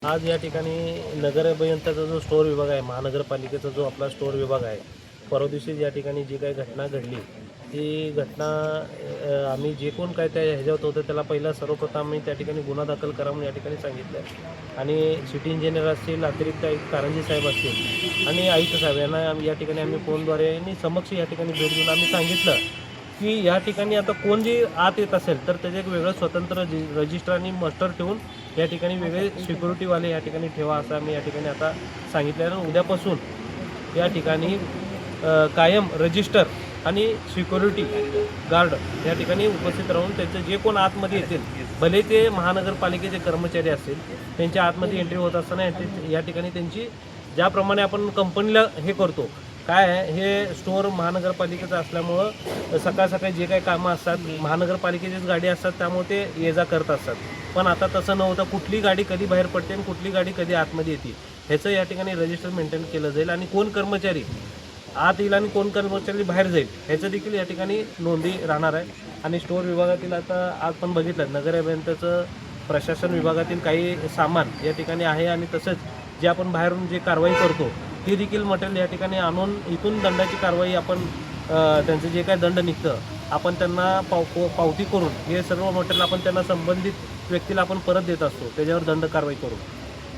आज या ठिकाणी नगर अभियंत्याचा जो स्टोअर विभाग आहे, महानगरपालिकेचा जो आपला स्टोअर विभाग आहे, परवा दिवशी या ठिकाणी जी काही घटना घडली ती घटना आम्ही जे कोण काय त्या ह्याच्यात होतं त्याला पहिला सर्वप्रथम आम्ही त्या ठिकाणी गुन्हा दाखल करा म्हणून या ठिकाणी सांगितलं आणि सिटी इंजिनियर असतील, अतिरिक्त आयुक्त कारंजे साहेब असतील आणि आयुक्त साहेब यांना या ठिकाणी आम्ही फोनद्वारे आणि समक्ष या ठिकाणी भेट देऊन आम्ही सांगितलं की या ठिकाणी आता कोण जे आत येत असेल तर त्याचे एक वेगळं स्वतंत्र रजिस्टर आणि मस्टर ठेवून या ठिकाणी वेगळे सिक्युरिटीवाले या ठिकाणी ठेवा असं आम्ही या ठिकाणी आता सांगितलं आहे. उद्यापासून या ठिकाणी कायम रजिस्टर आणि सिक्युरिटी गार्ड या ठिकाणी उपस्थित राहून त्यांचं जे कोण आतमध्ये येतील, भले ते महानगरपालिकेचे कर्मचारी असतील, त्यांच्या आतमध्ये एंट्री होत असताना या ठिकाणी त्यांची ज्याप्रमाणे आपण कंपनीला हे करतो काय आहे, हे स्टोअर महानगरपालिकेचं असल्यामुळं सकाळ सकाळी जे काही कामं असतात महानगरपालिकेचीच गाडी असतात त्यामुळे ते ये जा करत असतात. पण आता तसं नव्हतं, कुठली गाडी कधी बाहेर पडते आणि कुठली गाडी कधी आतमध्ये येते ह्याचं या ठिकाणी रजिस्टर मेंटेन केलं जाईल आणि कोण कर्मचारी आत येईल आणि कोण कर्मचारी बाहेर जाईल ह्याचं देखील या ठिकाणी नोंदी राहणार आहे. आणि स्टोअर विभागातील आता आज पण बघितलं नगर अभियंत्याचं प्रशासन विभागातील काही सामान या ठिकाणी आहे आणि तसंच जे आपण बाहेरून जे कारवाई करतो ती देखील मटेरियल या ठिकाणी आणून इथून दंडाची कारवाई आपण त्यांचं जे काय दंड निघतं आपण त्यांना पावती करून हे सर्व मटेरियल आपण त्यांना संबंधित व्यक्तीला आपण परत देत असतो, त्याच्यावर दंड कारवाई करून.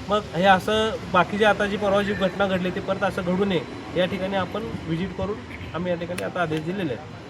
मग हे असं बाकीचे आता जी परवा जी घटना घडली ती परत असं घडू नये या ठिकाणी आपण व्हिजिट करून आम्ही या ठिकाणी आता आदेश दिलेले आहेत.